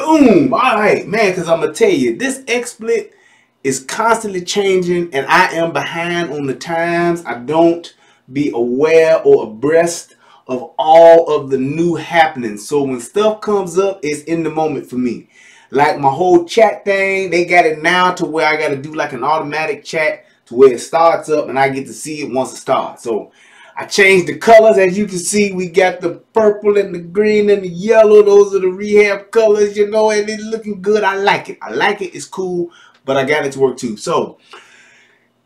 Boom. All right, man, because I'm going to tell you, this XSplit is constantly changing, and I am behind on the times. I don't be aware or abreast of all of the new happenings. So when stuff comes up, it's in the moment for me. Like my whole chat thing, they got it now to where I got to do like an automatic chat to where it starts up and I get to see it once it starts. So I changed the colors. As you can see, we got the purple and the green and the yellow. Those are the rehab colors, you know, and it's looking good. I like it. I like it. It's cool, but I got it to work too. So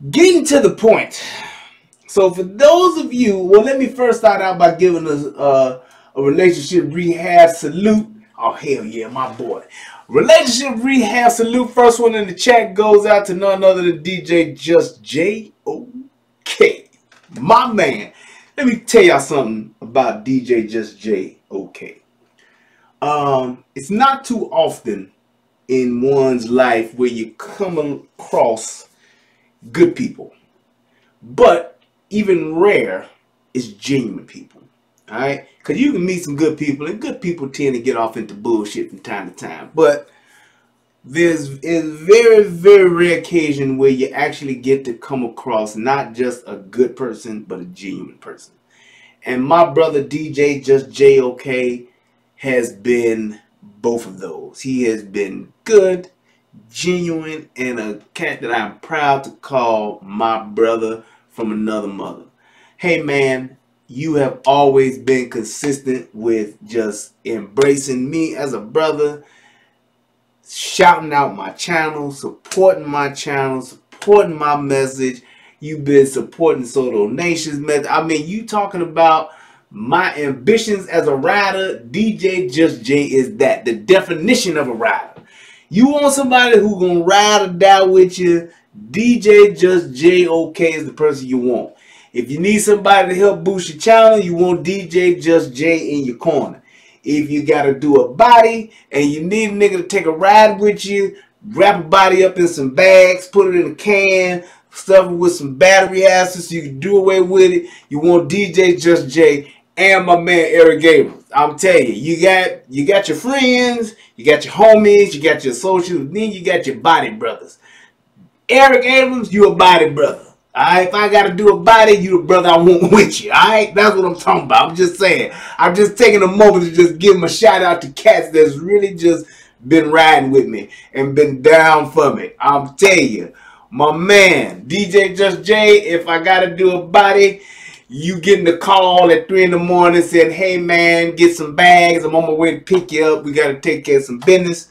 getting to the point. So for those of you, well, let me first start out by giving us a relationship rehab salute. Oh, hell yeah, my boy. Relationship rehab salute. First one in the chat goes out to none other than DJ Just J-O-K. My man. Let me tell y'all something about DJ Just J-O-K. It's not too often in one's life where you come across good people. But even rare is genuine people. Alright? Because you can meet some good people, and good people tend to get off into bullshit from time to time. But there's a very, very rare occasion where you actually get to come across not just a good person, but a genuine person. And my brother DJ Just J-O-K has been both of those. He has been good, genuine, and a cat that I'm proud to call my brother from another mother. Hey man, you have always been consistent with just embracing me as a brother, shouting out my channel, supporting my message. You've been supporting Soto Nation's message. I mean, you talking about my ambitions as a rider. DJ Just J is that, the definition of a rider. You want somebody who gonna ride or die with you, DJ Just J-O-K is the person you want. If you need somebody to help boost your channel, you want DJ Just J in your corner. If you got to do a body and you need a nigga to take a ride with you, wrap a body up in some bags, put it in a can, stuff it with some battery acids so you can do away with it, you want DJ Just J and my man Eric Gabriel. I'm telling you, you got your friends, you got your homies, you got your associates, then you got your body brothers. Eric Abrams, you a body brother. Alright, if I gotta do a body, you the brother I want with you. Alright, that's what I'm talking about. I'm just saying. I'm just taking a moment to just give them a shout out to cats that's really just been riding with me and been down for me. I'm telling you, my man, DJ Just J, if I gotta do a body, you getting the call at 3 in the morning saying, hey man, get some bags. I'm on my way to pick you up. We gotta take care of some business.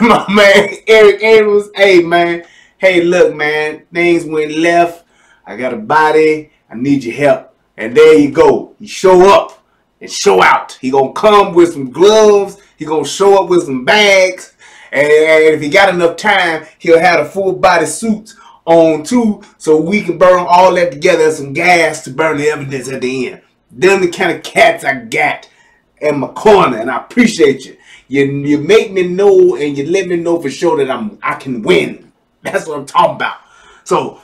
My man, Eric Abrams, hey man. Hey, look, man, things went left. I got a body. I need your help. And there you go. You show up and show out. He gonna come with some gloves. He gonna show up with some bags. And if he got enough time, he'll have a full body suit on too, so we can burn all that together and some gas to burn the evidence at the end. Them the kind of cats I got in my corner, and I appreciate you. You make me know and you let me know for sure that I can win. That's what I'm talking about. So,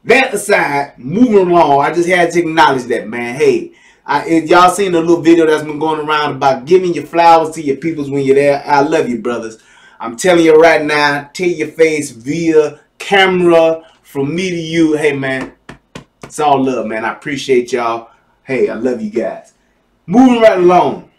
that aside, moving along, I just had to acknowledge that, man. Hey, if y'all seen the little video that's been going around about giving your flowers to your peoples when you're there, I love you, brothers. I'm telling you right now, to your face via camera, from me to you. Hey, man, it's all love, man. I appreciate y'all. Hey, I love you guys. Moving right along.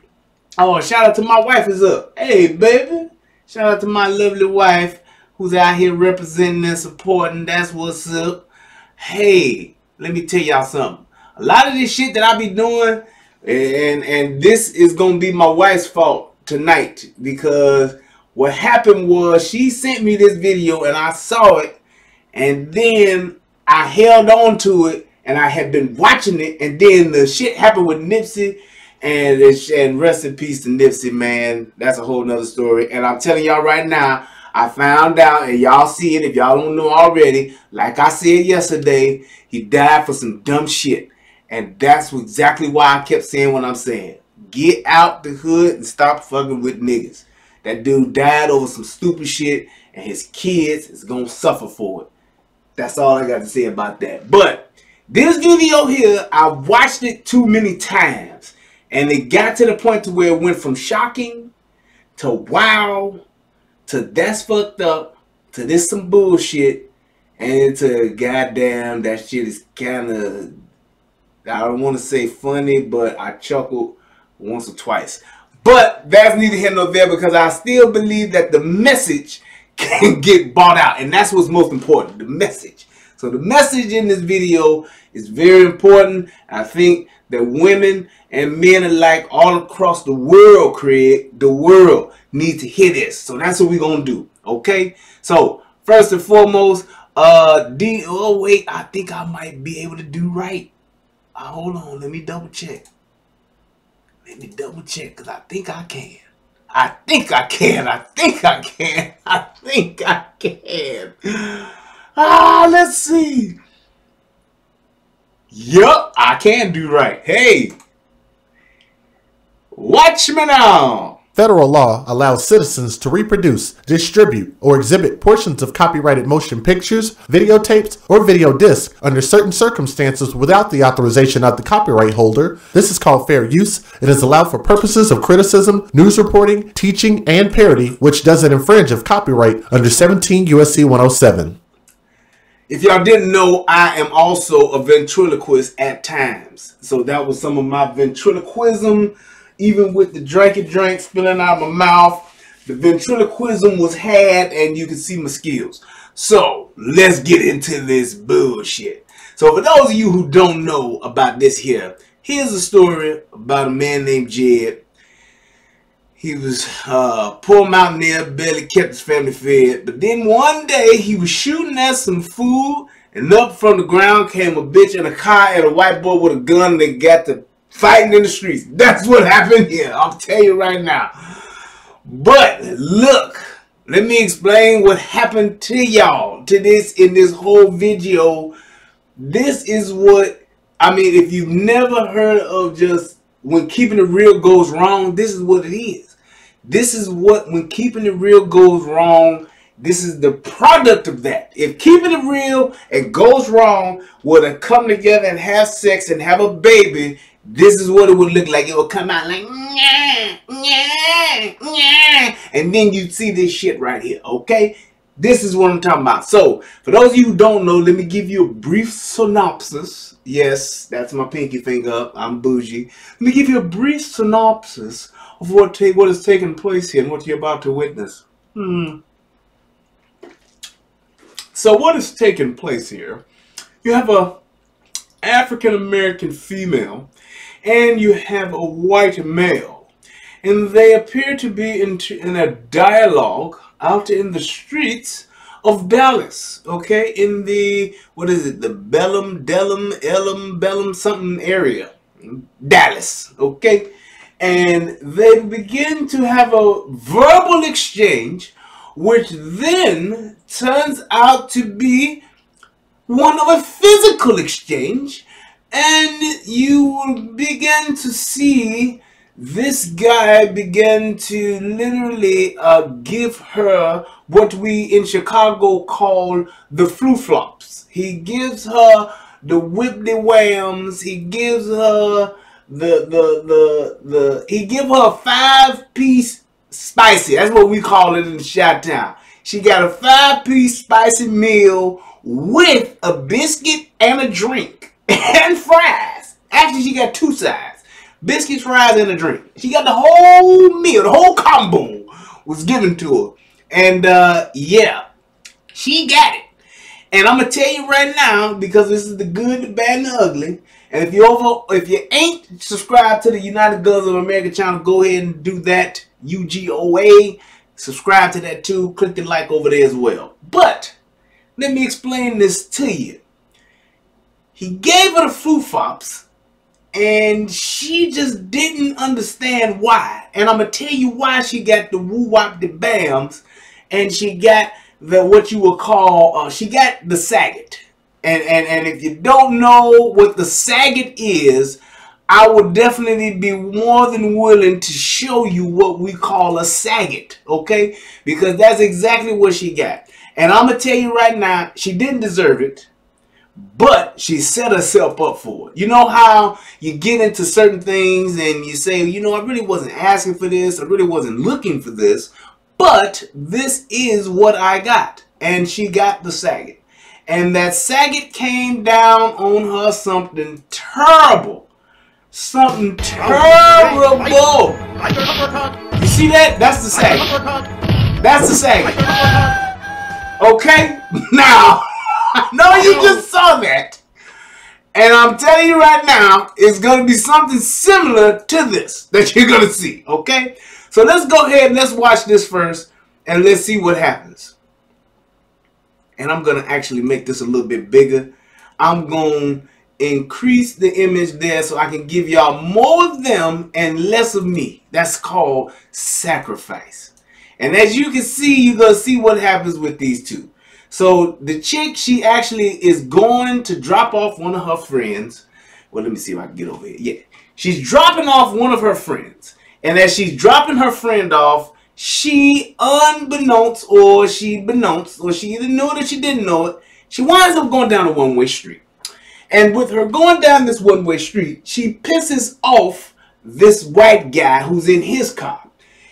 Oh, shout out to my wife is up. Hey, baby. Shout out to my lovely wife, who's out here representing and supporting. That's what's up. Hey, let me tell y'all something. A lot of this shit that I be doing, and this is going to be my wife's fault tonight, because what happened was she sent me this video and I saw it, and then I held on to it, and I had been watching it, and then the shit happened with Nipsey, and rest in peace to Nipsey, man. That's a whole nother story. And I'm telling y'all right now, I found out, and y'all see it if y'all don't know already, like I said yesterday, he died for some dumb shit. And that's exactly why I kept saying what I'm saying. Get out the hood and stop fucking with niggas. That dude died over some stupid shit, and his kids is gonna suffer for it. That's all I got to say about that. But this video here, I watched it too many times, and it got to the point to where it went from shocking to wow, to that's fucked up, to this some bullshit, and to goddamn that shit is kind of, I don't want to say funny, but I chuckled once or twice. But that's neither here nor there, because I still believe that the message can get bought out, and that's what's most important, the message. So the message in this video is very important. I think that women and men alike all across the world, need to hear this. So that's what we're gonna do. Okay. So first and foremost, oh wait, I think I might be able to do right. Hold on, let me double check. Because I think I can. I think I can. Let's see. Yup, I can do right. Hey, watch me now. Federal law allows citizens to reproduce, distribute, or exhibit portions of copyrighted motion pictures, videotapes, or video discs under certain circumstances without the authorization of the copyright holder. This is called fair use. It is allowed for purposes of criticism, news reporting, teaching, and parody, which doesn't infringe of copyright under 17 U.S.C. 107. If y'all didn't know, I am also a ventriloquist at times. So that was some of my ventriloquism. Even with the drink spilling out of my mouth, the ventriloquism was had, and you can see my skills. So let's get into this bullshit. So for those of you who don't know about this here, here's a story about a man named Jed. He was poor mountaineer, barely kept his family fed. But then one day he was shooting at some food, and up from the ground came a bitch in a car and a white boy with a gun, and they got to fighting in the streets. That's what happened here. I'll tell you right now. But look, let me explain what happened to y'all in this whole video. This is what, I mean, if you've never heard of just when keeping it real goes wrong, this is what it is. This is what, when keeping it real goes wrong, this is the product of that. If keeping it real and goes wrong were to come together and have sex and have a baby, this is what it would look like. It would come out like, nyah, nyah, nyah. And then you'd see this shit right here, okay? This is what I'm talking about. So, for those of you who don't know, let me give you a brief synopsis. Yes, that's my pinky finger up. I'm bougie. Let me give you a brief synopsis of what is taking place here and what you're about to witness. So, what is taking place here? You have a African-American female and you have a white male, and they appear to be in a dialogue out in the streets of Dallas, okay, in the, what is it, the Bellum something area, Dallas, okay, and they begin to have a verbal exchange, which then turns out to be one of a physical exchange, and you will begin to see this guy begin to literally give her what we in Chicago call the flu-flops. He gives her the whip-de-whams. He gives her he give her a 5-piece spicy. That's what we call it in Chi-Town. She got a 5-piece spicy meal with a biscuit and a drink and fries. Actually, she got 2 sides. Biscuits, fries, and a drink. She got the whole meal, the whole combo was given to her. And yeah, she got it. And I'm going to tell you right now, because this is the good, the bad, and the ugly. And if you ain't subscribed to the United Guns of America channel, go ahead and do that. UGOA. Subscribe to that too. Click the like over there as well. But let me explain this to you. He gave her the flu-fops, and she just didn't understand why. And I'm going to tell you why she got the woo-wop-de-bams, and she got the, what you would call, she got the saget. And if you don't know what the saget is, I would definitely be more than willing to show you what we call a saget, okay? Because that's exactly what she got. And I'm going to tell you right now, she didn't deserve it. but she set herself up for it. You know how you get into certain things and you say, you know, I really wasn't asking for this. I really wasn't looking for this, but this is what I got. And she got the Saget. And that Saget came down on her something terrible. Something terrible. You see that? That's the Saget. That's the Saget. Okay? Now, I know you just saw that. And I'm telling you right now, it's going to be something similar to this that you're going to see. Okay? So let's go ahead and let's watch this first. And let's see what happens. And I'm going to actually make this a little bit bigger. I'm going to increase the image there so I can give y'all more of them and less of me. That's called sacrifice. And as you can see, you're going to see what happens with these two. So the chick, she actually is going to drop off one of her friends. Well, let me see if I can get over here. Yeah. She's dropping off one of her friends. And as she's dropping her friend off, she unbeknownst or she beknownst, or she either knew it or she didn't know it, she winds up going down a one-way street. And with her going down this one-way street, she pisses off this white guy who's in his car.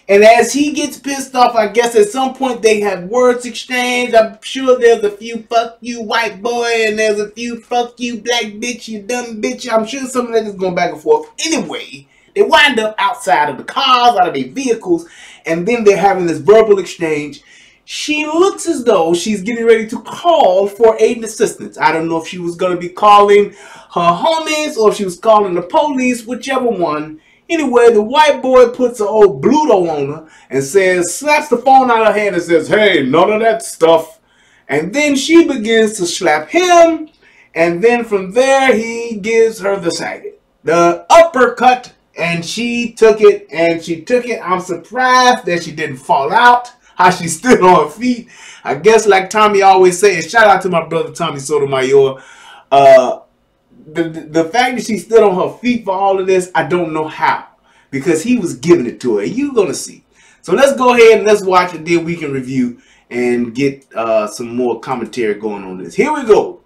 And as he gets pissed off, I guess at some point they have words exchanged. I'm sure there's a few fuck you white boy and there's a few fuck you black bitch, you dumb bitch. I'm sure some of that is going back and forth. Anyway, they wind up outside of the cars, out of their vehicles, and then they're having this verbal exchange. She looks as though she's getting ready to call for aid and assistance. I don't know if she was going to be calling her homies or if she was calling the police, whichever one. Anyway, the white boy puts an old Bluto on her and says, slaps the phone out of her hand and says, hey, none of that stuff. And then she begins to slap him. And then from there, he gives her the Saget, the uppercut. And she took it, and she took it. I'm surprised that she didn't fall out, how she stood on her feet. I guess like Tommy always says, shout out to my brother Tommy Sotomayor. The fact that she stood on her feet for all of this, I don't know how. Because he was giving it to her. You're going to see. So let's go ahead and let's watch it. Then we can review and get some more commentary going on this. Here we go.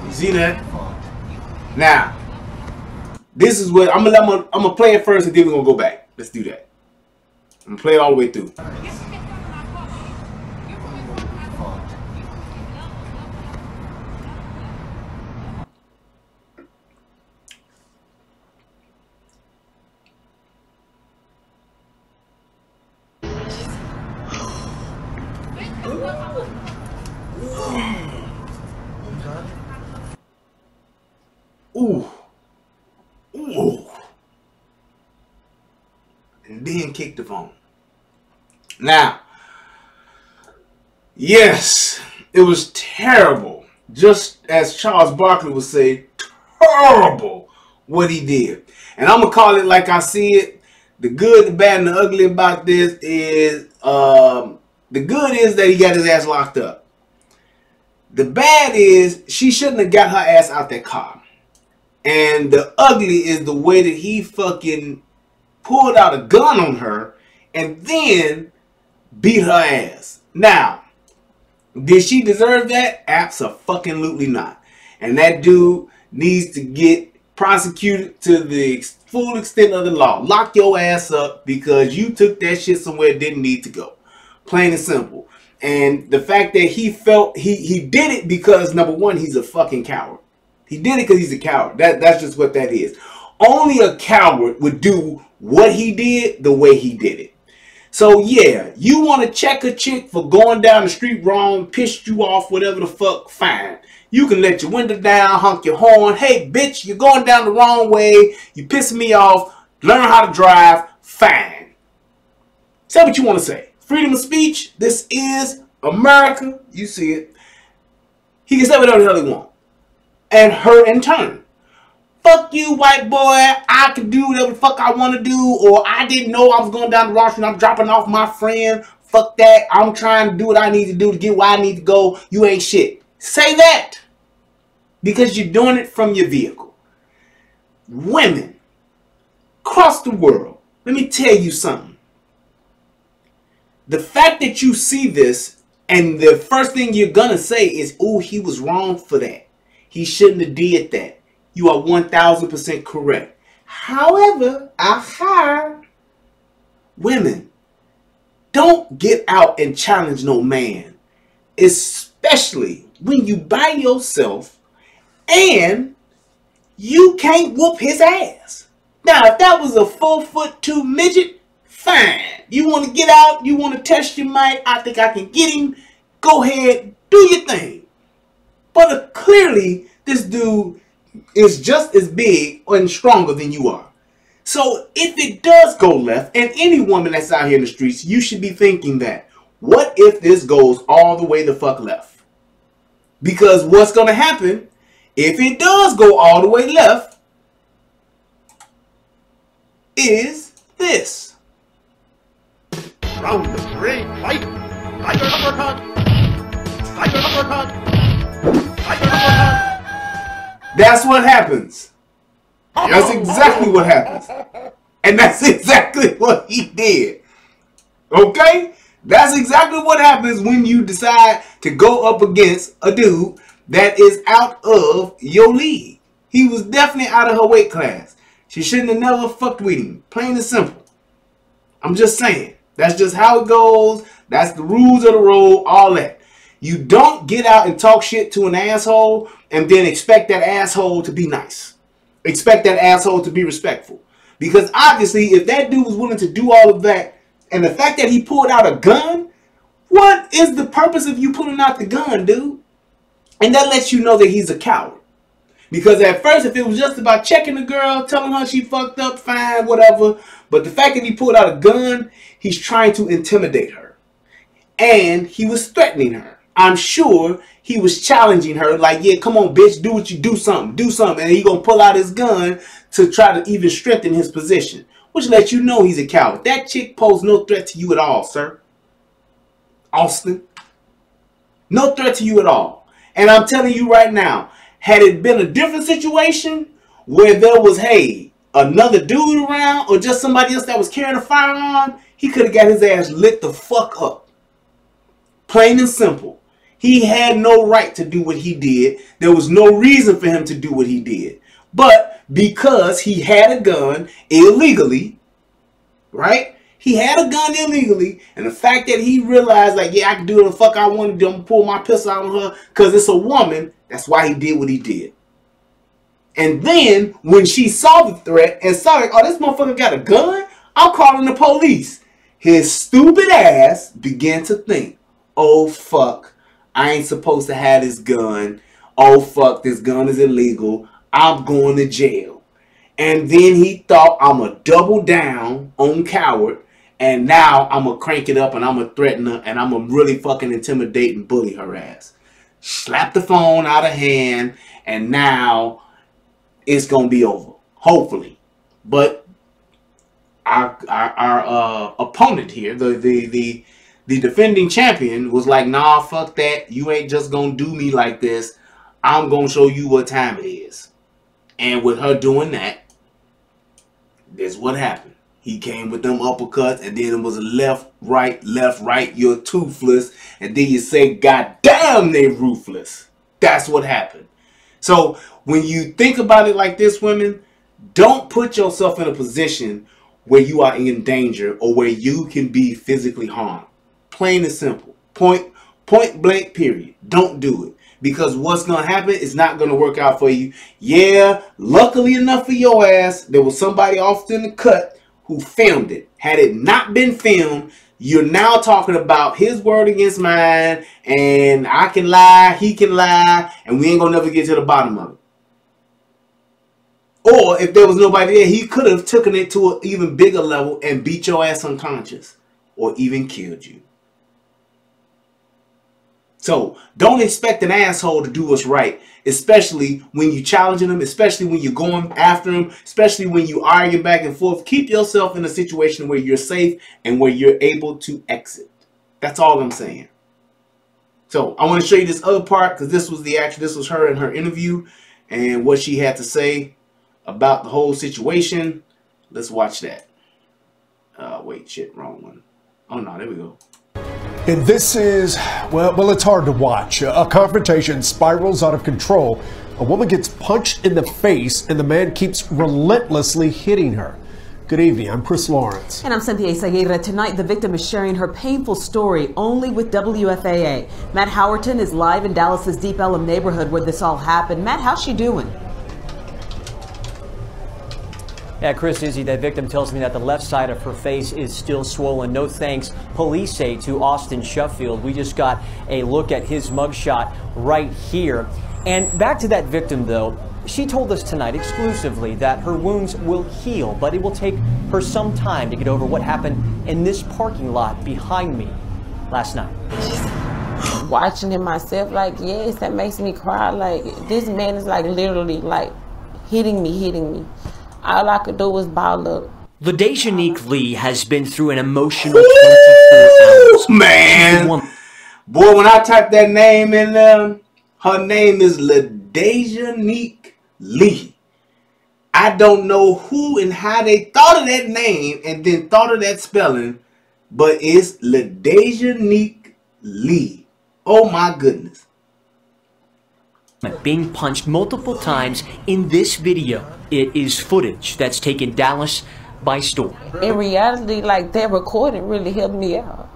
You see that? Now, this is what I'm gonna play it first, and then we're gonna go back. Let's do that. I'm gonna play it all the way through. Ooh. Ooh. And then kick the phone. Now, yes, it was terrible. Just as Charles Barkley would say, terrible what he did. And I'm going to call it like I see it. The good, the bad, and the ugly about this is, the good is that he got his ass locked up. The bad is she shouldn't have got her ass out that car. And the ugly is the way that he fucking pulled out a gun on her and then beat her ass. Now, did she deserve that? Abso-fucking-lutely not. And that dude needs to get prosecuted to the full extent of the law. Lock your ass up because you took that shit somewhere it didn't need to go. Plain and simple. And the fact that he felt he did it because, number one, he's a fucking coward. He did it because he's a coward. That's just what that is. Only a coward would do what he did the way he did it. So yeah, you want to check a chick for going down the street wrong, pissed you off, whatever the fuck, fine. You can let your window down, honk your horn. Hey, bitch, you're going down the wrong way. You pissing me off. Learn how to drive. Fine. Say what you want to say. Freedom of speech. This is America. You see it. He can say whatever the hell he wants. And her in turn. Fuck you, white boy. I can do whatever the fuck I want to do. Or I didn't know I was going down the wrong street. I'm dropping off my friend. Fuck that. I'm trying to do what I need to do to get where I need to go. You ain't shit. Say that. Because you're doing it from your vehicle. Women across the world. Let me tell you something. The fact that you see this And the first thing you're going to say is, oh, he was wrong for that. He shouldn't have did that. You are 1000% correct. However, women, don't get out and challenge no man. Especially when you by yourself and you can't whoop his ass. Now, if that was a 4'2" midget, fine. You want to get out, you want to test your might, I think I can get him. Go ahead, do your thing. But clearly, this dude is just as big and stronger than you are. So if it does go left, and any woman that's out here in the streets, you should be thinking that, what if this goes all the way the fuck left? Because what's going to happen, if it does go all the way left, is this. Round 3, fight! Tiger uppercut! Tiger uppercut! Tiger uppercut! That's what happens. That's exactly what happens. And that's exactly what he did. Okay? That's exactly what happens when you decide to go up against a dude that is out of your league. He was definitely out of her weight class. She shouldn't have never fucked with him. Plain and simple. I'm just saying. That's just how it goes. That's the rules of the road. All that. You don't get out and talk shit to an asshole and then expect that asshole to be nice. Expect that asshole to be respectful. Because obviously, if that dude was willing to do all of that, and the fact that he pulled out a gun, what is the purpose of you pulling out the gun, dude? And that lets you know that he's a coward. Because at first, if it was just about checking the girl, telling her she fucked up, fine, whatever. But the fact that he pulled out a gun, he's trying to intimidate her. And he was threatening her. I'm sure he was challenging her like, yeah, come on, bitch, do what you do, something. And he gonna pull out his gun to try to even strengthen his position. Which lets you know he's a coward. That chick posed no threat to you at all, sir. Austin. No threat to you at all. And I'm telling you right now, had it been a different situation where there was, hey, another dude around or just somebody else that was carrying a firearm, he could have got his ass lit the fuck up. Plain and simple. He had no right to do what he did. There was no reason for him to do what he did. But because he had a gun illegally, right? He had a gun illegally. And the fact that he realized, like, yeah, I can do what the fuck I want to do. I'm going to pull my pistol out on her because it's a woman. That's why he did what he did. And then when she saw the threat and saw, like, oh, this motherfucker got a gun? I'm calling the police. His stupid ass began to think, oh, fuck. I ain't supposed to have this gun. Oh, fuck, this gun is illegal. I'm going to jail. And then he thought, I'm going to double down on coward. And now I'm going to crank it up and I'm going to threaten her. And I'm going to really fucking intimidate and bully her ass. Slap the phone out of hand. And now it's going to be over. Hopefully. But our opponent here, the defending champion, was like, nah, fuck that. You ain't just going to do me like this. I'm going to show you what time it is. And with her doing that, that's what happened. He came with them uppercuts, and then it was a left, right, you're toothless. And then you say, God damn, they ruthless. That's what happened. So when you think about it like this, women, don't put yourself in a position where you are in danger or where you can be physically harmed. Plain and simple. Point blank, period. Don't do it. Because what's going to happen is not going to work out for you. Yeah, luckily enough for your ass, there was somebody off in the cut who filmed it. Had it not been filmed, you're now talking about his word against mine, and I can lie, he can lie, and we ain't going to never get to the bottom of it. Or if there was nobody there, he could have taken it to an even bigger level and beat your ass unconscious or even killed you. So don't expect an asshole to do what's right, especially when you're challenging them, especially when you're going after them, especially when you arguing back and forth. Keep yourself in a situation where you're safe and where you're able to exit. That's all I'm saying. So I want to show you this other part because this was her in her interview and what she had to say about the whole situation. Let's watch that. Wait, shit, wrong one. Oh no, there we go. And this is, well, it's hard to watch. A confrontation spirals out of control. A woman gets punched in the face and the man keeps relentlessly hitting her. Good evening, I'm Chris Lawrence. And I'm Cynthia Seguera. Tonight, the victim is sharing her painful story only with WFAA. Matt Howerton is live in Dallas's Deep Ellum neighborhood where this all happened. Matt, how's she doing? Yeah, Chris, Izzy, that victim tells me that the left side of her face is still swollen. No thanks, police say, to Austin Shuffield. We just got a look at his mugshot right here. And back to that victim, though, she told us tonight exclusively that her wounds will heal, but it will take her some time to get over what happened in this parking lot behind me last night. Watching it myself, like, yes, that makes me cry. Like, this man is like literally like hitting me. All I could do was ball up. LaDeja Lee has been through an emotional 24 hours. Man, boy, when I type that name in there, her name is LaDeja Lee. I don't know who and how they thought of that name and then thought of that spelling, but it's LaDeja Lee. Oh my goodness. Being punched multiple times in this video. It is footage that's taken Dallas by storm. In reality, like, that recording really helped me out.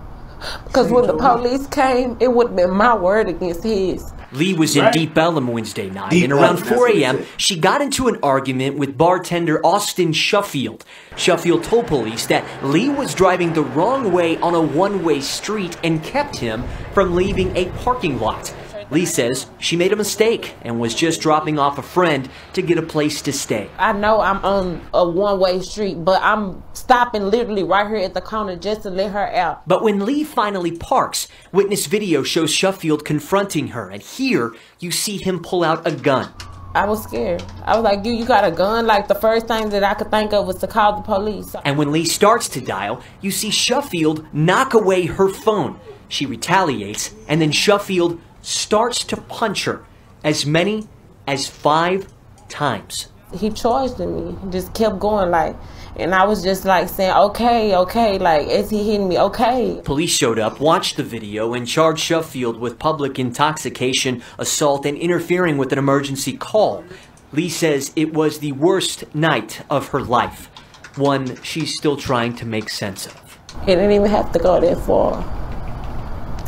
Because when the police came, it would have been my word against his. Lee was in Deep Ellum Wednesday night, and around 4 a.m., she got into an argument with bartender Austin Shuffield. Shuffield told police that Lee was driving the wrong way on a one-way street and kept him from leaving a parking lot. Lee says she made a mistake and was just dropping off a friend to get a place to stay. I know I'm on a one-way street, but I'm stopping literally right here at the corner just to let her out. But when Lee finally parks, witness video shows Shuffield confronting her, and here you see him pull out a gun. I was scared. I was like, you got a gun? Like, the first thing that I could think of was to call the police. And when Lee starts to dial, you see Shuffield knock away her phone. She retaliates, and then Shuffield starts to punch her as many as 5 times. He charged at me, just kept going, like, and I was just like saying, okay, like, as he hitting me, okay. Police showed up, watched the video, and charged Shuffield with public intoxication, assault, and interfering with an emergency call. Lee says it was the worst night of her life, one she's still trying to make sense of. It didn't even have to go that far.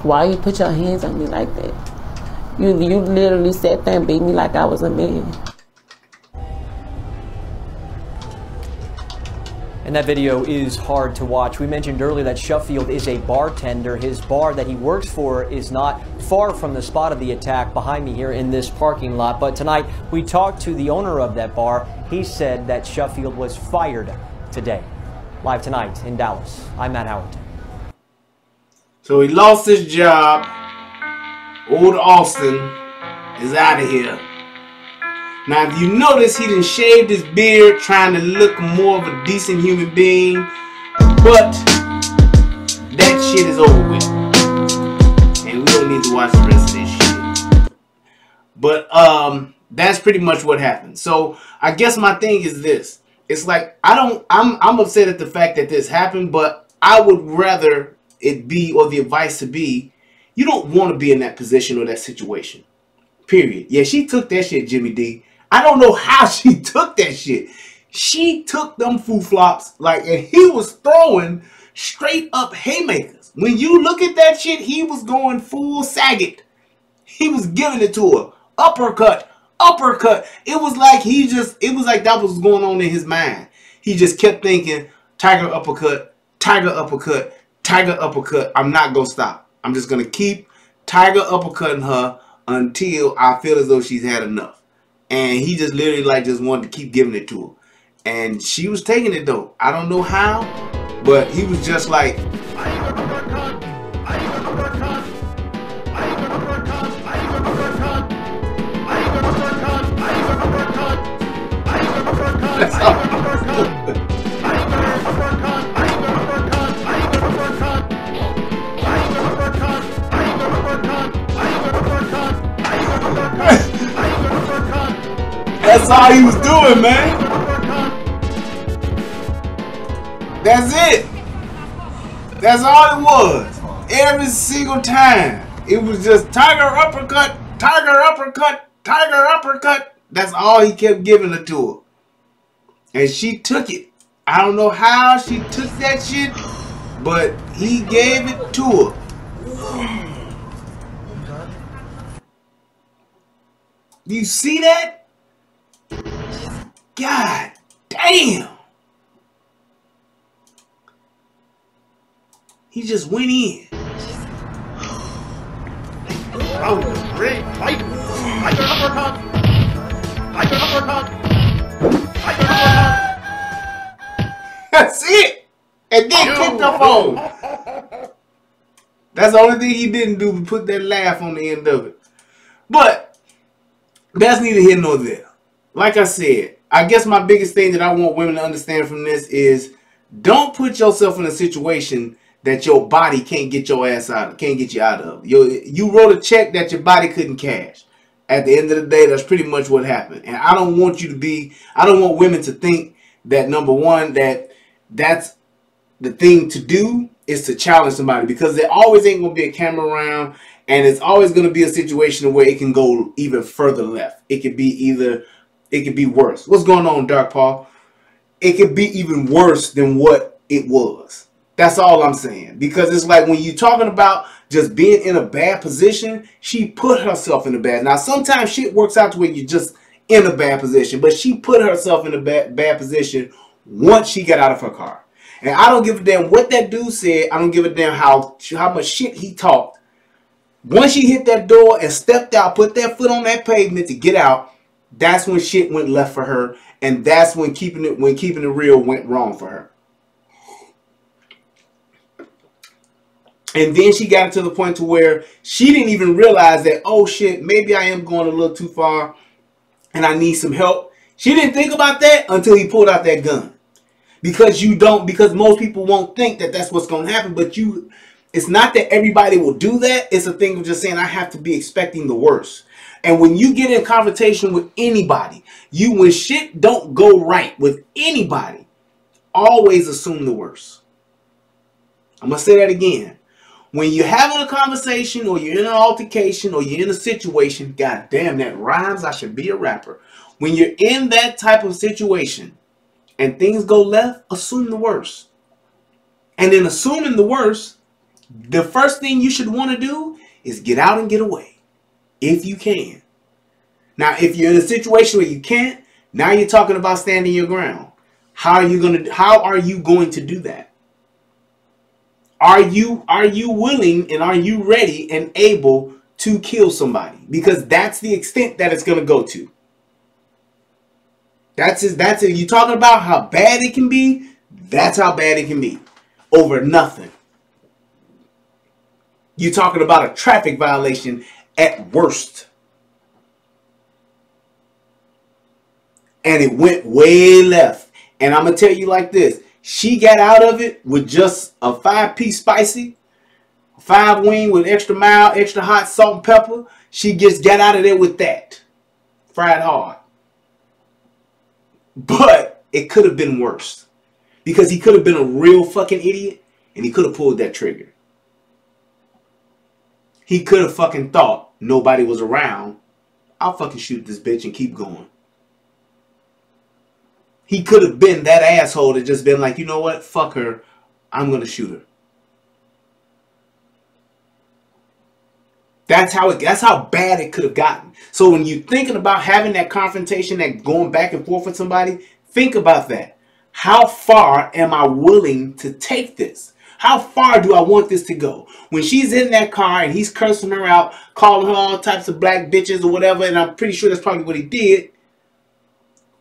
Why you put your hands on me like that? You literally sat there and beat me like I was a man. And that video is hard to watch. We mentioned earlier that Shuffield is a bartender. His bar that he works for is not far from the spot of the attack behind me here in this parking lot. But tonight, we talked to the owner of that bar. He said that Shuffield was fired today. Live tonight in Dallas, I'm Matt Howard. So he lost his job. Old Austin is out of here. Now, if you notice, he done shaved his beard, trying to look more of a decent human being. But that shit is over with. And we don't need to watch the rest of this shit. But that's pretty much what happened. So I guess my thing is this. It's like, I'm upset at the fact that this happened, but I would rather it be, or the advice to be, you don't want to be in that position or that situation. Period. Yeah, she took that shit, Jimmy D. I don't know how she took that shit. She took them flops, like, and he was throwing straight up haymakers. When you look at that shit, he was going full Saget. He was giving it to her. Uppercut. It was like it was like that was going on in his mind. He just kept thinking, tiger uppercut, tiger uppercut, tiger uppercut. I'm not going to stop. I'm just going to keep tiger uppercutting her until I feel as though she's had enough. And he just literally like just wanted to keep giving it to her. And she was taking it though. I don't know how, but he was just like, that's all he was doing, man. That's it. That's all it was. Every single time. It was just tiger uppercut, tiger uppercut, tiger uppercut. That's all he kept giving her to her. And she took it. I don't know how she took that shit, but he gave it to her. You see that? God damn. He just went in. Round 3, fight! Tiger uppercut! Tiger uppercut! Tiger uppercut! That's it. And then kicked her phone. That's the only thing he didn't do, but put that laugh on the end of it. But that's neither here nor there. Like I said, I guess my biggest thing that I want women to understand from this is don't put yourself in a situation that your body can't get your ass out of, can't get you out of. You wrote a check that your body couldn't cash. At the end of the day, that's pretty much what happened. And I don't want you to be, I don't want women to think that, number one, that's the thing to do is to challenge somebody, because there always ain't going to be a camera around, and it's always going to be a situation where it can go even further left. It could be it could be worse. What's going on, Dark Paul? It could be even worse than what it was. That's all I'm saying. Because it's like when you're talking about just being in a bad position, she put herself in a bad. Now, sometimes shit works out to where you're just in a bad position, but she put herself in a bad position once she got out of her car. And I don't give a damn what that dude said. I don't give a damn how much shit he talked. Once she hit that door and stepped out, put that foot on that pavement to get out, that's when shit went left for her. And that's when keeping it real went wrong for her. And then she got to the point to where she didn't even realize that, oh shit, maybe I am going a little too far and I need some help. She didn't think about that until he pulled out that gun. Because most people won't think that that's what's going to happen. But it's not that everybody will do that. It's a thing of just saying, I have to be expecting the worst. And when you get in confrontation with anybody, when shit don't go right with anybody, always assume the worst. I'm going to say that again. When you're having a conversation or you're in an altercation or you're in a situation, god damn, that rhymes, I should be a rapper. When you're in that type of situation and things go left, assume the worst. And in assuming the worst, the first thing you should want to do is get out and get away. If you can. Now, if you're in a situation where you can't, now you're talking about standing your ground. How are you going to do that? Are you willing and are you ready and able to kill somebody? Because that's the extent that it's going to go to. That's it. You talking about how bad it can be? That's how bad it can be. Over nothing. You talking about a traffic violation at worst. And it went way left. And I'm going to tell you like this. She got out of it with just a 5-piece spicy, 5-wing with extra mild, extra hot, salt and pepper. She just got out of there with that. Fried hard. But it could have been worse. Because he could have been a real fucking idiot and he could have pulled that trigger. He could have fucking thought nobody was around. I'll fucking shoot this bitch and keep going. He could have been that asshole that just been like, you know what? Fuck her. I'm going to shoot her. That's how bad it could have gotten. So when you're thinking about having that confrontation, that going back and forth with somebody, think about that. How far am I willing to take this? How far do I want this to go? When she's in that car and he's cursing her out, calling her all types of black bitches or whatever, and I'm pretty sure that's probably what he did.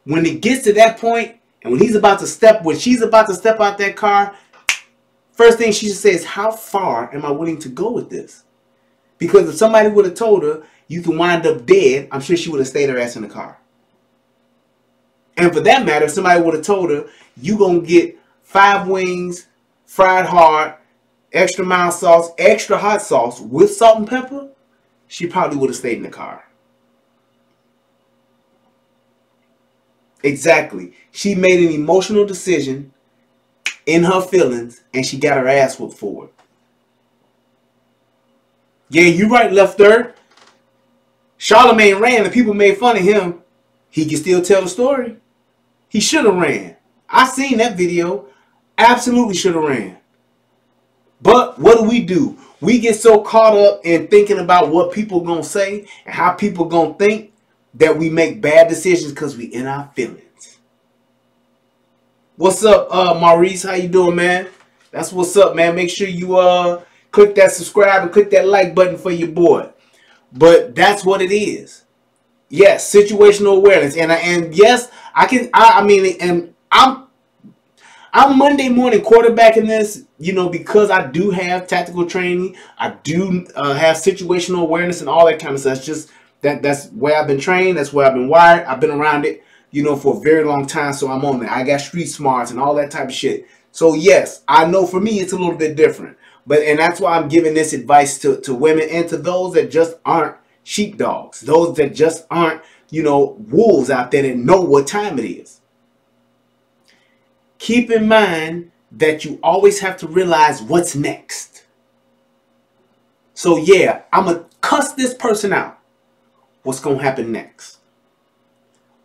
When it gets to that point, and when she's about to step out that car, first thing she should say is, how far am I willing to go with this? Because if somebody would have told her, you can wind up dead, I'm sure she would have stayed her ass in the car. And for that matter, if somebody would have told her, you gonna get 5 wings, fried hard, extra mild sauce, extra hot sauce with salt and pepper, she probably would have stayed in the car. Exactly. She made an emotional decision in her feelings and she got her ass whooped for it. Yeah, you right, left third. Charlemagne ran and people made fun of him. He can still tell the story. He should have ran. I seen that video. Absolutely should have ran. But what do? We get so caught up in thinking about what people gonna say and how people gonna think that we make bad decisions because we in our feelings. What's up, Maurice? How you doing, man? That's what's up, man. Make sure you click that subscribe and click that like button for your boy. But that's what it is. Yes, situational awareness, and yes, I mean, and I'm Monday morning quarterbacking this, you know, because I do have tactical training. I do have situational awareness and all that kind of stuff. It's just that's where I've been trained. That's where I've been wired. I've been around it, you know, for a very long time. So I'm on there. I got street smarts and all that type of shit. So yes, I know for me it's a little bit different. And that's why I'm giving this advice to women and to those that just aren't sheepdogs. Those that just aren't, you know, wolves out there that know what time it is. Keep in mind that you always have to realize what's next. So yeah, I'm going to cuss this person out. What's going to happen next?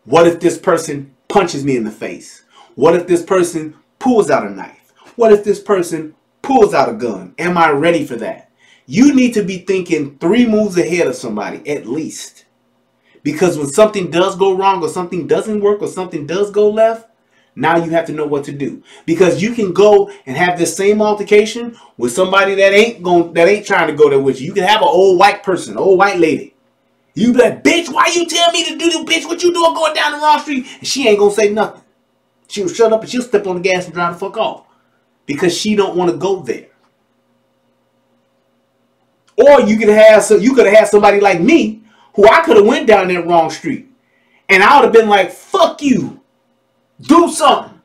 What if this person punches me in the face? What if this person pulls out a knife? What if this person pulls out a gun? Am I ready for that? You need to be thinking 3 moves ahead of somebody at least. Because when something does go wrong or something doesn't work or something does go left, now you have to know what to do, because you can go and have this same altercation with somebody that ain't trying to go there with you. You can have an old white person, old white lady. You be like, bitch, why you tell me to do this, bitch? What you doing going down the wrong street? And she ain't gonna say nothing. She'll shut up and she'll step on the gas and drive the fuck off because she don't want to go there. Or you could have somebody like me who I could have went down that wrong street and I would have been like, fuck you. Do something.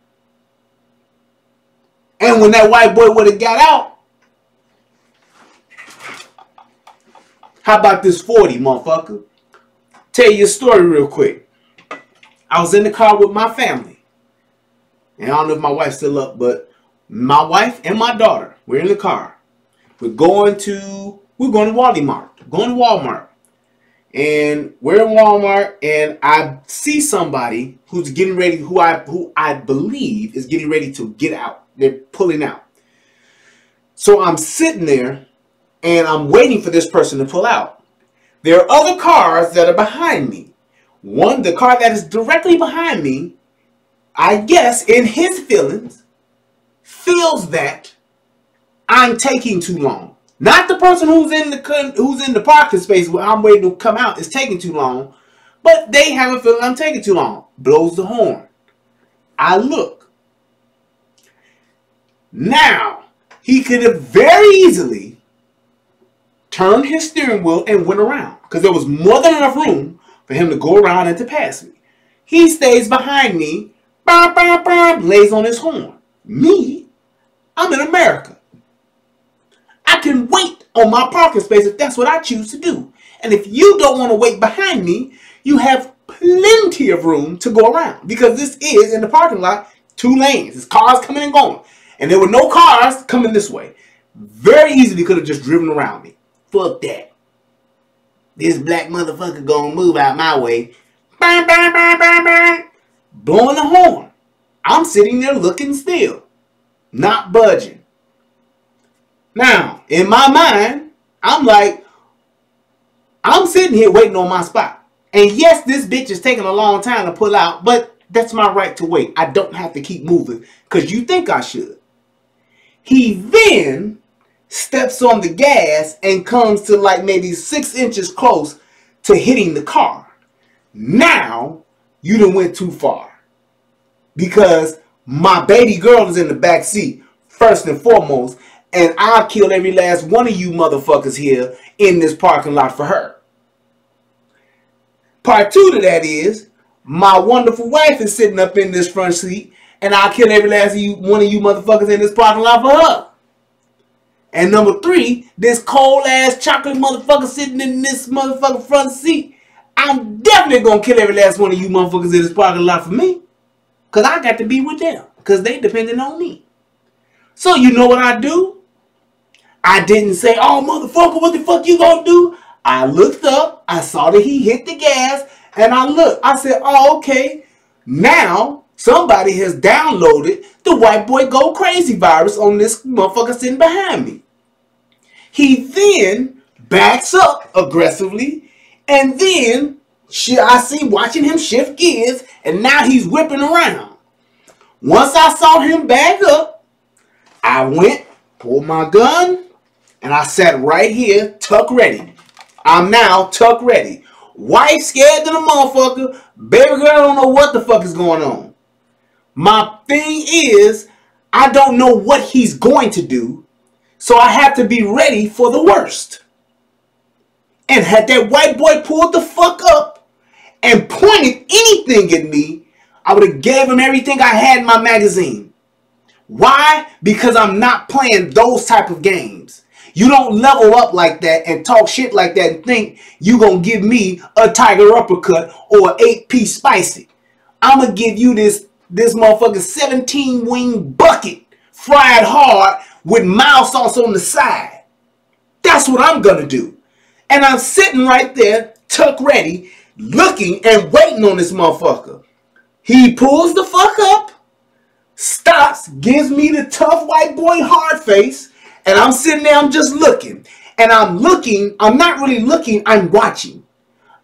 And when that white boy would have got out, how about this 40, motherfucker? Tell you a story real quick. I was in the car with my family. And I don't know if my wife's still up, but my wife and my daughter, we're in the car. We're going to Walmart. And we're in Walmart, and I see somebody who's getting ready, who I believe is getting ready to get out. They're pulling out. So I'm sitting there, and I'm waiting for this person to pull out. There are other cars that are behind me. The car that is directly behind me, I guess in his feelings, feels that I'm taking too long. Not the person who's in the parking space where I'm waiting to come out is taking too long, but they have a feeling I'm taking too long. Blows the horn. I look. Now, he could have very easily turned his steering wheel and went around because there was more than enough room for him to go around and to pass me. He stays behind me, lays on his horn. Me, I'm in America. I can wait on my parking space if that's what I choose to do. And if you don't want to wait behind me, you have plenty of room to go around. Because this is, in the parking lot, 2 lanes. There's cars coming and going. And there were no cars coming this way. Very easily could have just driven around me. Fuck that. This black motherfucker gonna move out my way. Bang, bang, bang, bang, bang. Blowing the horn. I'm sitting there looking still. Not budging. Now, in my mind, I'm like, I'm sitting here waiting on my spot. And yes, this bitch is taking a long time to pull out, but that's my right to wait. I don't have to keep moving because you think I should. He then steps on the gas and comes to like maybe 6 inches close to hitting the car. Now, you done went too far. Because my baby girl is in the back seat, first and foremost, and I'll kill every last one of you motherfuckers here in this parking lot for her. Part 2 to that is, my wonderful wife is sitting up in this front seat, and I'll kill every last one of you motherfuckers in this parking lot for her. And number 3, this cold ass chocolate motherfucker sitting in this motherfucking front seat, I'm definitely gonna kill every last one of you motherfuckers in this parking lot for me. Because I got to be with them. Because they depending on me. So you know what I do? I didn't say, oh, motherfucker, what the fuck you gonna do? I looked up, I saw that he hit the gas, and I looked. I said, oh, okay. Now, somebody has downloaded the White Boy Go Crazy virus on this motherfucker sitting behind me. He then backs up aggressively, and then I see watching him shift gears, and now he's whipping around. Once I saw him back up, I went, pulled my gun, and I sat right here, tuck ready. I'm now tuck ready. Wife scared than a motherfucker. Baby girl don't know what the fuck is going on. My thing is, I don't know what he's going to do, so I have to be ready for the worst. And had that white boy pulled the fuck up and pointed anything at me, I would have gave him everything I had in my magazine. Why? Because I'm not playing those type of games. You don't level up like that and talk shit like that and think you gonna give me a tiger uppercut or an 8-piece spicy. I'm gonna give you this motherfucking 17-wing bucket fried hard with mild sauce on the side. That's what I'm gonna do. And I'm sitting right there, tuck ready, looking and waiting on this motherfucker. He pulls the fuck up, stops, gives me the tough white boy hard face, and I'm sitting there, I'm just looking. And I'm looking, I'm not really looking, I'm watching.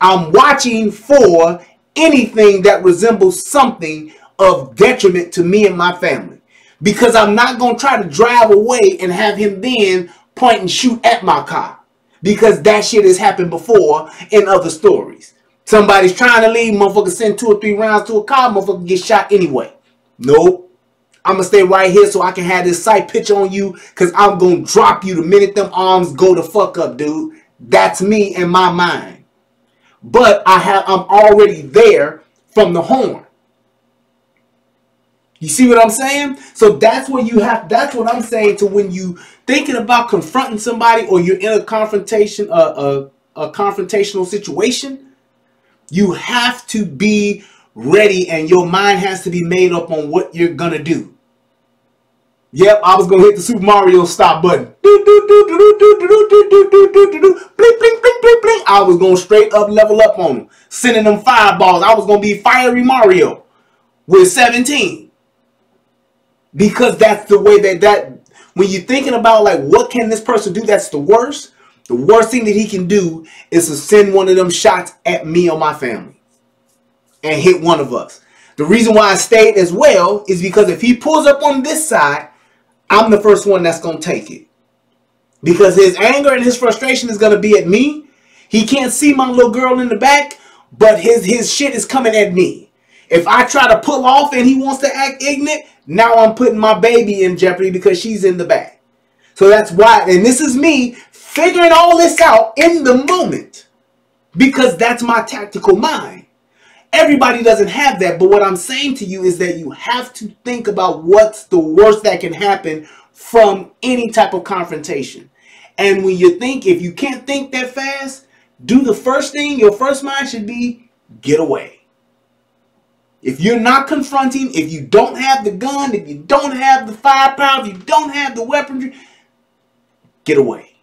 I'm watching for anything that resembles something of detriment to me and my family. Because I'm not going to try to drive away and have him then point and shoot at my car. Because that shit has happened before in other stories. Somebody's trying to leave, motherfucker send 2 or 3 rounds to a car, motherfucker get shot anyway. Nope. I'm going to stay right here so I can have this sight picture on you, because I'm going to drop you the minute them arms go the fuck up, dude. That's me in my mind. But I'm already there from the horn. You see what I'm saying? So that's what I'm saying to when you thinking about confronting somebody or you're in a confrontation, a confrontational situation, you have to be ready and your mind has to be made up on what you're going to do. Yep, I was going to hit the Super Mario stop button. I was going to straight up level up on them. Sending them fireballs. I was going to be Fiery Mario with 17. Because that's the way that when you're thinking about like what can this person do that's the worst thing that he can do is to send one of them shots at me or my family and hit one of us. The reason why I stayed as well is because if he pulls up on this side, I'm the first one that's going to take it. Because his anger and his frustration is going to be at me. He can't see my little girl in the back, but his shit is coming at me. If I try to pull off and he wants to act ignorant, now I'm putting my baby in jeopardy because she's in the back. So that's why, and this is me figuring all this out in the moment. Because that's my tactical mind. Everybody doesn't have that, but what I'm saying to you is that you have to think about what's the worst that can happen from any type of confrontation. And when you think, if you can't think that fast, do the first thing, your first mind should be, get away. If you're not confronting, if you don't have the gun, if you don't have the firepower, if you don't have the weaponry, get away.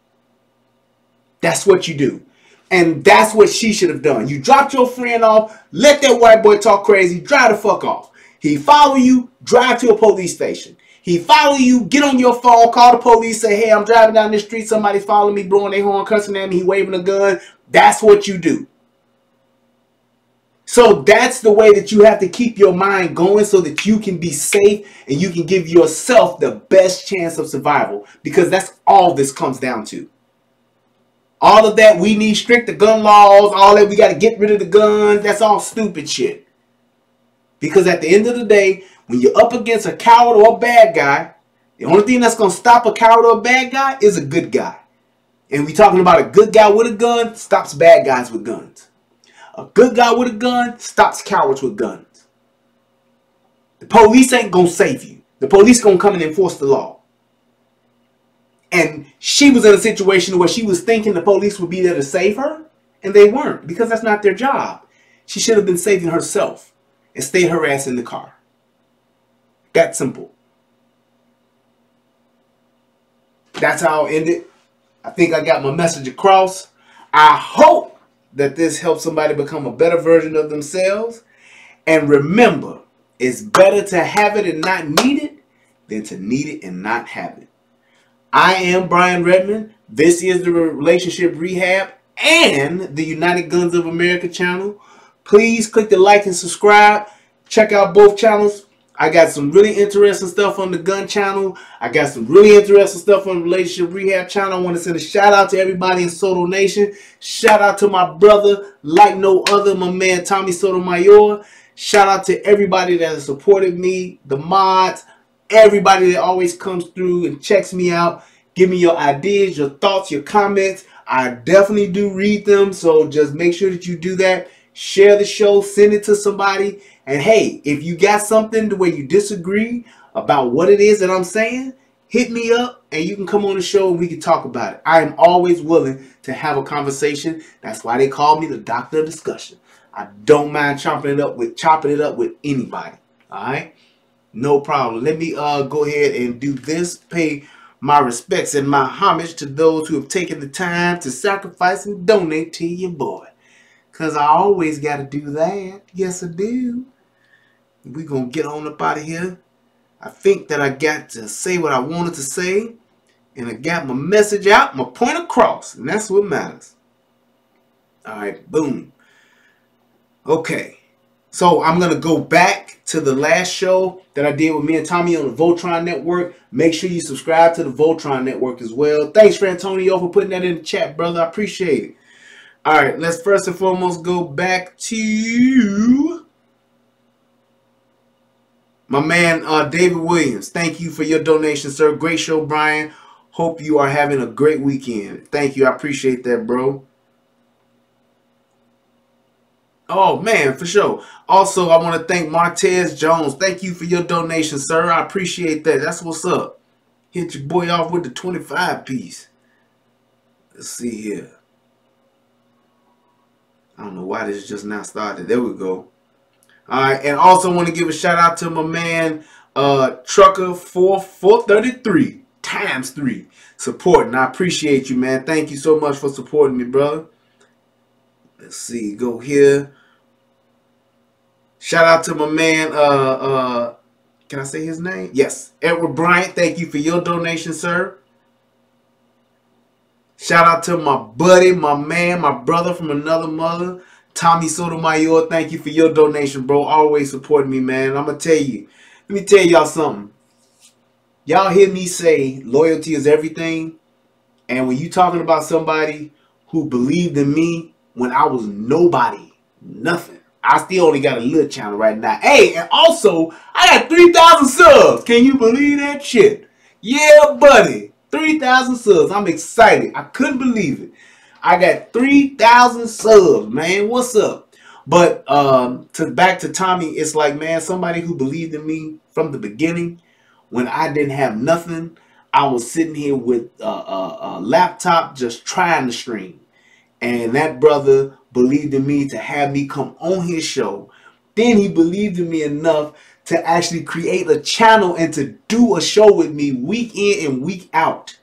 That's what you do. And that's what she should have done. You dropped your friend off, let that white boy talk crazy, drive the fuck off. He follow you, drive to a police station. He follow you, get on your phone, call the police, say, hey, I'm driving down this street, somebody's following me, blowing their horn, cussing at me, he waving a gun. That's what you do. So that's the way that you have to keep your mind going so that you can be safe and you can give yourself the best chance of survival. Because that's all this comes down to. All of that, we need stricter gun laws, all that, we got to get rid of the guns. That's all stupid shit. Because at the end of the day, when you're up against a coward or a bad guy, the only thing that's going to stop a coward or a bad guy is a good guy. And we talking about a good guy with a gun stops bad guys with guns. A good guy with a gun stops cowards with guns. The police ain't going to save you. The police going to come and enforce the law. And she was in a situation where she was thinking the police would be there to save her. And they weren't, because that's not their job. She should have been saving herself and stayed her ass in the car. That simple. that's how I'll end it. I think I got my message across. I hope that this helps somebody become a better version of themselves. And remember, it's better to have it and not need it than to need it and not have it. I am Brian Redmond. This is the Relationship Rehab and the United Guns of America channel. Please click the like and subscribe. Check out both channels. I got some really interesting stuff on the gun channel. I got some really interesting stuff on the Relationship Rehab channel. I want to send a shout out to everybody in Soto Nation. Shout out to my brother, like no other, my man Tommy Sotomayor. Shout out to everybody that has supported me, the mods, everybody that always comes through and checks me out. Give me your ideas, your thoughts, your comments. I definitely do read them, so just make sure that you do that. Share the show, send it to somebody. And hey, if you got something the way you disagree about what it is that I'm saying, hit me up and you can come on the show and we can talk about it. I am always willing to have a conversation. That's why they call me the doctor of discussion. I don't mind chopping it up with anybody. All right, no problem. Let me go ahead and do this. Pay my respects and my homage to those who have taken the time to sacrifice and donate to your boy. Cause I always got to do that. Yes, I do. We're gonna get on up out of here. I think that I got to say what I wanted to say, and I got my message out, my point across, and that's what matters. All right, boom. Okay, so I'm going to go back to the last show that I did with me and Tommy on the Voltron Network. Make sure you subscribe to the Voltron Network as well. Thanks for Antonio for putting that in the chat, brother. I appreciate it. All right, let's first and foremost go back to my man David Williams. Thank you for your donation, sir. Great show, Brian. Hope you are having a great weekend. Thank you. I appreciate that, bro. Oh, man, for sure. Also, I want to thank Martez Jones. Thank you for your donation, sir. I appreciate that. That's what's up. Hit your boy off with the 25 piece. Let's see here. I don't know why this just now started. There we go. All right, and also want to give a shout out to my man Trucker 433 times 3 supporting. I appreciate you, man. Thank you so much for supporting me, brother. Let's see, go here. Shout out to my man, can I say his name? Yes, Edward Bryant. Thank you for your donation, sir. Shout out to my buddy, my man, my brother from another mother, Tommy Sotomayor. Thank you for your donation, bro. Always supporting me, man. I'm going to tell you. Let me tell y'all something. Y'all hear me say loyalty is everything. And when you talking about somebody who believed in me when I was nobody, nothing. I still only got a little channel right now. Hey, and also, I got 3,000 subs. Can you believe that shit? Yeah, buddy. 3,000 subs. I'm excited. I couldn't believe it. I got 3,000 subs, man. What's up? But back to Tommy, it's like, man, somebody who believed in me from the beginning when I didn't have nothing. I was sitting here with a laptop just trying to stream. And that brother believed in me to have me come on his show. Then he believed in me enough to actually create a channel and to do a show with me week in and week out.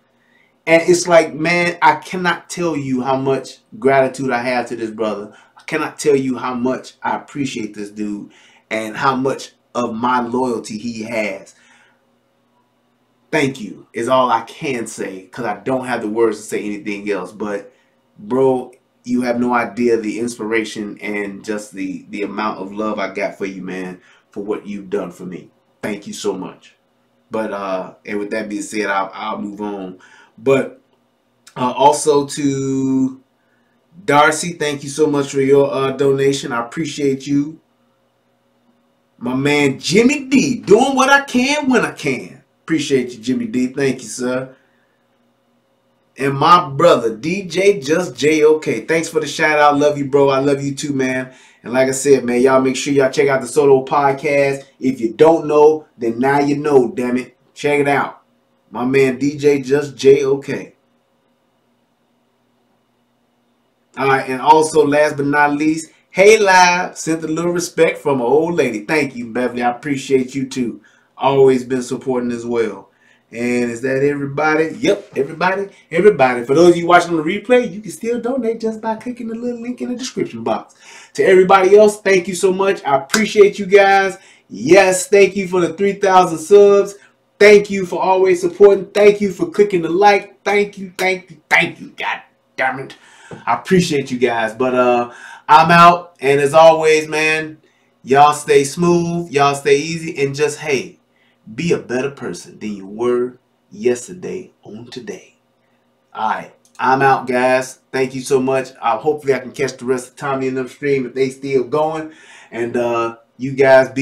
And it's like, man, I cannot tell you how much gratitude I have to this brother. I cannot tell you how much I appreciate this dude and how much of my loyalty he has. Thank you is all I can say, because I don't have the words to say anything else. But bro, you have no idea the inspiration and just the amount of love I got for you, man, for what you've done for me. Thank you so much. But and with that being said, I'll move on. But also to Darcy, thank you so much for your donation. I appreciate you. My man Jimmy D, doing what I can when I can. Appreciate you, Jimmy D. Thank you, sir. And my brother, DJ Just J-OK. Thanks for the shout out. Love you, bro. I love you too, man. And like I said, man, y'all make sure y'all check out the Soto Podcast. If you don't know, then now you know, damn it. Check it out. My man, DJ Just J-OK. All right, and also, last but not least, Hey Live sent a little respect from an old lady. Thank you, Beverly. I appreciate you too. Always been supporting as well. And is that everybody? Yep, everybody. Everybody. For those of you watching on the replay, you can still donate just by clicking the little link in the description box. To everybody else, thank you so much. I appreciate you guys. Yes, thank you for the 3,000 subs. Thank you for always supporting. Thank you for clicking the like. Thank you, thank you, thank you. God damn it. I appreciate you guys. But I'm out. And as always, man, y'all stay smooth. Y'all stay easy. And just, hey, be a better person than you were yesterday on today. All right. I'm out, guys. Thank you so much. Hopefully I can catch the rest of Tommy and them stream if they still going. And you guys be